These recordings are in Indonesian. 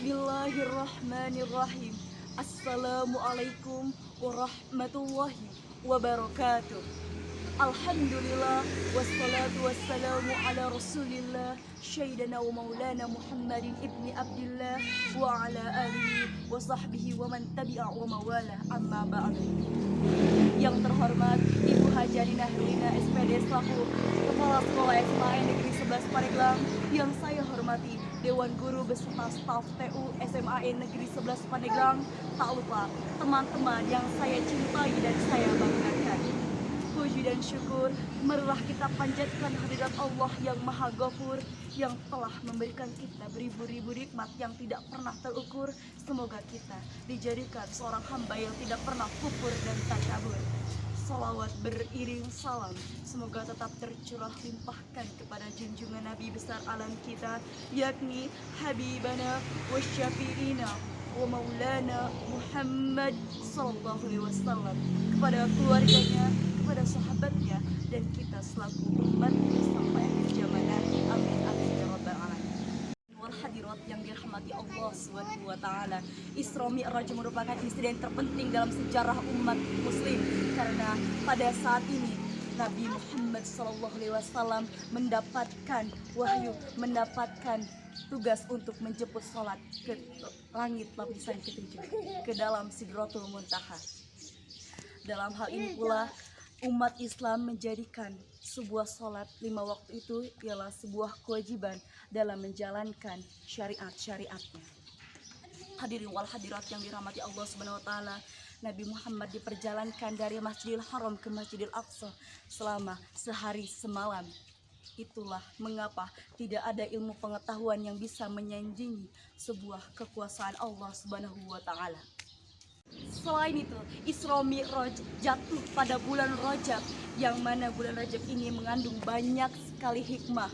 Bismillahirrahmanirrahim. Assalamualaikum warahmatullahi wabarakatuh. Alhamdulillah wassalatu wassalamu ala rasulillah Syaidana wa maulana Muhammadin ibni Abdillah wa ala alihi wa sahbihi wa man tabi'a wa mawala amma ba'd. Yang terhormat Ibu Hajarina Herlina SPD selaku Kepala Sekolah SMA Negeri 11 Pandeglang, yang saya hormati Dewan Guru beserta staf TU SMA Negeri 11 Pandeglang, tak lupa teman-teman yang saya cintai dan saya banggakan. Puji dan syukur marilah kita panjatkan hadirat Allah yang Maha Ghafur, yang telah memberikan kita beribu-ribu nikmat yang tidak pernah terukur. Semoga kita dijadikan seorang hamba yang tidak pernah kufur dan takabur. Salawat beriring salam semoga tetap tercurah limpahkan kepada junjungan Nabi besar alam kita, yakni Habibana wa Syafi'ina wa Maulana Muhammad sallallahu alaihi wasallam, kepada keluarganya, kepada sahabatnya, dan kita selaku umat sampai akhir zaman nanti. Amin amin ya rabbal alamin. Wal hadirat yang dirahmati Allah Subhanahu wa taala, Isra Mi'raj merupakan insiden terpenting dalam sejarah umat muslim, karena pada saat ini Nabi Muhammad SAW mendapatkan wahyu, mendapatkan tugas untuk menjemput sholat ke langit lapisan ketujuh, ke dalam Sidratul Muntaha. Dalam hal ini pula umat Islam menjadikan sebuah sholat 5 waktu itu ialah sebuah kewajiban dalam menjalankan syariat-syariatnya. Hadirin wal hadirat yang dirahmati Allah Subhanahu wa taala, Nabi Muhammad diperjalankan dari Masjidil Haram ke Masjidil Aqsa selama sehari semalam. Itulah mengapa tidak ada ilmu pengetahuan yang bisa menyanjungi sebuah kekuasaan Allah Subhanahu wa taala. Selain itu, Isra Mi'raj jatuh pada bulan Rajab, yang mana bulan Rajab ini mengandung banyak sekali hikmah.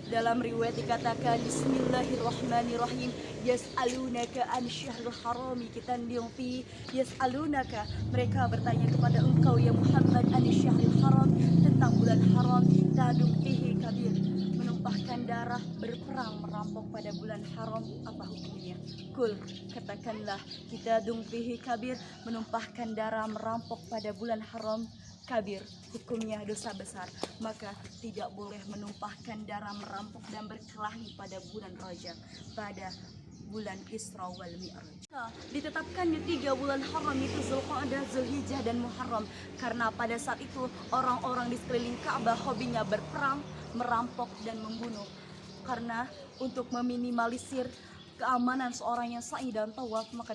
Dalam riwayat dikatakan, Bismillahirrahmanirrahim, yas'alunaka an syahril harami qitalun fi, yas'alunaka, mereka bertanya kepada engkau ya Muhammad, an syahril haram, tentang bulan haram, qitalun fihi kabir, menumpahkan darah, berperang, merampok pada bulan haram, apa hukumnya? Kul, katakanlah, qitalun fihi kabir, menumpahkan darah, merampok pada bulan haram, kabir, hukumnya dosa besar, maka tidak boleh menumpahkan darah, merampok dan berkelahi pada bulan Rajab, pada bulan Isra wal Mi'raj. Ditetapkannya 3 bulan haram itu Zulqa'dah, Zulhijjah dan Muharram, karena pada saat itu orang-orang di sekeliling Ka'bah hobinya berperang, merampok dan membunuh. Karena untuk meminimalisir keamanan seorang yang sa'i dan tawaf, maka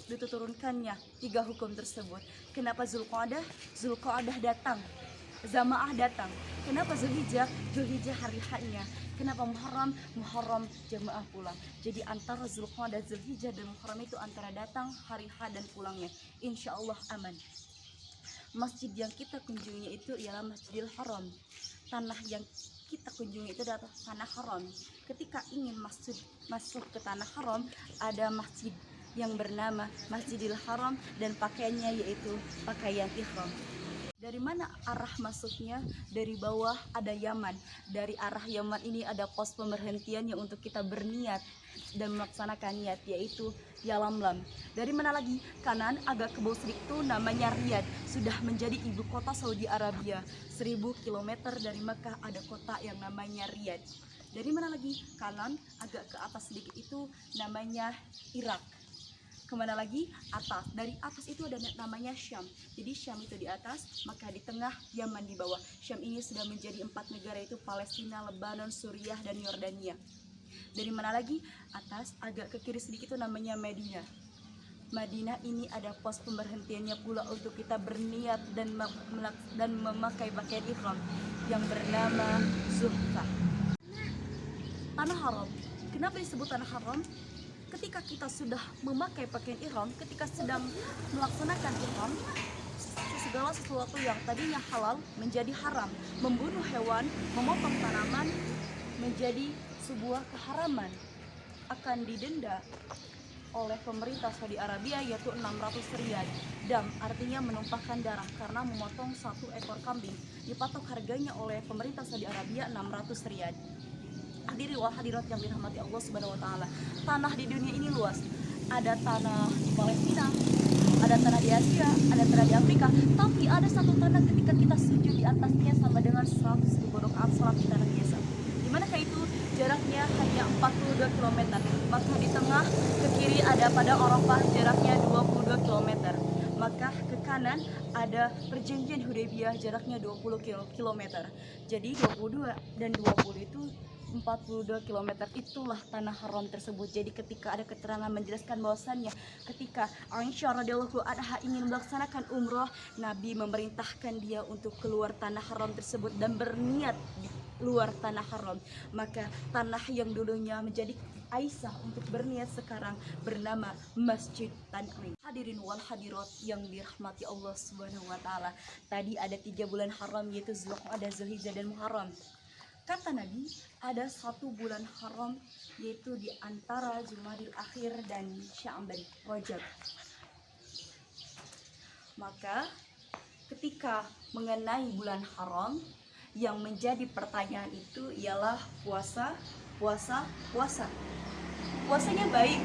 diturunkannya 3 hukum tersebut. Kenapa Zulqa'dah? Zulqa'dah datang, Jamaah datang. Kenapa Zulhijjah? Zulhijjah hari hanya. Kenapa Muharram? Muharram jamaah pulang. Jadi antara Zulqa'dah, Zulhijjah dan Muharram itu antara datang, hari H dan pulangnya, insya Allah aman. Masjid yang kita kunjungi itu ialah Masjidil Haram. Tanah yang kita kunjungi itu adalah tanah haram. Ketika ingin masuk ke tanah haram, ada masjid yang bernama Masjidil Haram dan pakaiannya yaitu pakaian ihram. Dari mana arah masuknya? Dari bawah ada Yaman. Dari arah Yaman ini ada pos pemberhentian yang untuk kita berniat dan melaksanakan niat, yaitu Yalamlam. Dari mana lagi? Kanan agak ke bawah sedikit itu namanya Riyadh, sudah menjadi ibu kota Saudi Arabia. 1000 km dari Mekah ada kota yang namanya Riyadh. Dari mana lagi? Kanan agak ke atas sedikit itu namanya Irak. Kemana lagi? Atas. Dari atas itu ada namanya Syam. Jadi Syam itu di atas, maka di tengah, Yaman di bawah. Syam ini sudah menjadi 4 negara, yaitu Palestina, Lebanon, Suriah, dan Yordania. Dari mana lagi? Atas agak ke kiri sedikit itu namanya Madinah. Madinah ini ada pos pemberhentiannya pula untuk kita berniat dan memakai pakaian ihram yang bernama Zuhfah. Tanah haram. Kenapa disebut tanah haram? Ketika kita sudah memakai pakaian ihram, ketika sedang melaksanakan ihram, segala sesuatu yang tadinya halal menjadi haram. Membunuh hewan, memotong tanaman menjadi sebuah keharaman, akan didenda oleh pemerintah Saudi Arabia, yaitu 600 riyal. Dam artinya menumpahkan darah, karena memotong 1 ekor kambing dipatok harganya oleh pemerintah Saudi Arabia 600 riyal. Hadirin wal hadirat yang dirahmati Allah Subhanahu wa taala. Tanah di dunia ini luas. Ada tanah di Palestina, ada tanah di Asia, ada tanah di Afrika, tapi ada satu tanah ketika kita sujud di atasnya sama dengan 100.000 rakaat salat di tanah biasa. Di manakah itu? Jaraknya hanya 42 km. Maka di tengah ke kiri ada pada Arafah, jaraknya 22 km. Maka ke kanan ada perjanjian Hudaybiyah, jaraknya 20 km. Jadi 22 dan 20 itu 42 km, itulah tanah haram tersebut. Jadi ketika ada keterangan menjelaskan bahwasannya ketika Aisyah radhiyallahu anha ingin melaksanakan umroh, Nabi memerintahkan dia untuk keluar tanah haram tersebut dan berniat di luar tanah haram. Maka tanah yang dulunya menjadi Aisyah untuk berniat sekarang bernama Masjid Tan'im. Hadirin wal hadirat yang dirahmati Allah Subhanahu wa taala. Tadi ada 3 bulan haram, yaitu Zulqa'dah, Zulhijjah dan Muharram. Kata Nabi, ada 1 bulan haram, yaitu di antara Jumadil Akhir dan Sya'ban, Rajab. Maka ketika mengenai bulan haram, yang menjadi pertanyaan itu ialah puasa. Puasanya baik,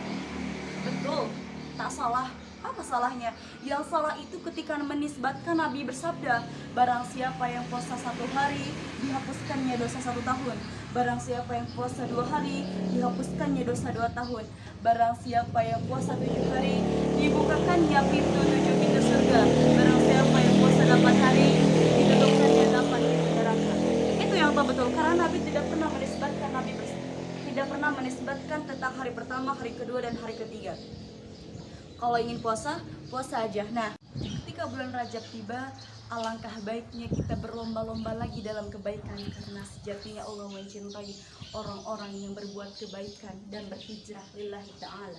betul, tak salah. Apa salahnya? Yang salah itu ketika menisbatkan Nabi bersabda, barang siapa yang puasa 1 hari, dihapuskannya dosa 1 tahun. Barang siapa yang puasa 2 hari, dihapuskannya dosa 2 tahun. Barang siapa yang puasa 7 hari, dibukakannya pintu 7 pintu surga. Barang siapa yang puasa 8 hari, ditutupkannya 8 pintu neraka. Itu yang betul, karena Nabi tidak pernah menisbatkan tentang hari pertama, hari kedua, dan hari ketiga. Kalau ingin puasa, puasa aja. Nah, ketika bulan Rajab tiba, alangkah baiknya kita berlomba-lomba lagi dalam kebaikan, karena sejatinya Allah mencintai orang-orang yang berbuat kebaikan dan berhijrah lillahi ta'ala.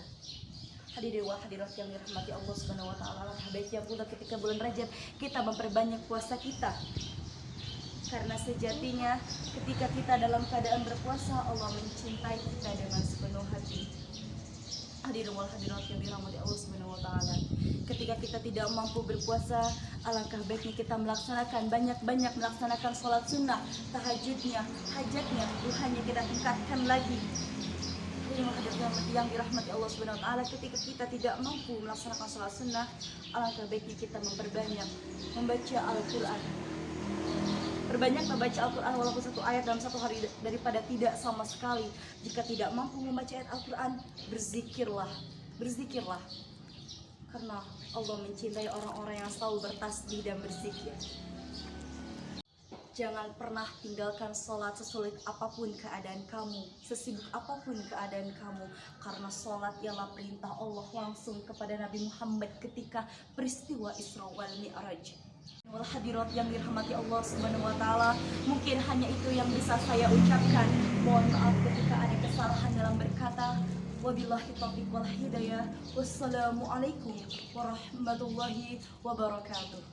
Hadirin wa hadirat yang dirahmati Allah Subhanahu wa taala, alangkah baiknya pula ketika bulan Rajab kita memperbanyak puasa kita. Karena sejatinya ketika kita dalam keadaan berpuasa, Allah mencintai kita dengan sepenuh hati. Hadirin wal hadirat yang dirahmati Allah Subhanahu wa taala. Ketika kita tidak mampu berpuasa, alangkah baiknya kita banyak melaksanakan sholat sunnah, tahajudnya, hajatnya, duhanya kita tingkatkan lagi. Hadirin wal hadirat yang dirahmati Allah Subhanahu wa taala, ketika kita tidak mampu melaksanakan sholat sunnah, alangkah baiknya kita membaca Al-Qur'an. Perbanyak membaca Al-Quran walaupun 1 ayat dalam 1 hari daripada tidak sama sekali. Jika tidak mampu membaca ayat Al-Quran, berzikirlah. Karena Allah mencintai orang-orang yang selalu bertasbih dan berzikir. Jangan pernah tinggalkan sholat sesulit apapun keadaan kamu, sesibuk apapun keadaan kamu. Karena sholat ialah perintah Allah langsung kepada Nabi Muhammad ketika peristiwa Isra wal Mi'raj. Wal hadirat yang dirahmati Allah Subhanahu wa taala, mungkin hanya itu yang bisa saya ucapkan. Mohon maaf ketika ada kesalahan dalam berkata. Wabillahi taufiq wal hidayah. Wassalamualaikum warahmatullahi wabarakatuh.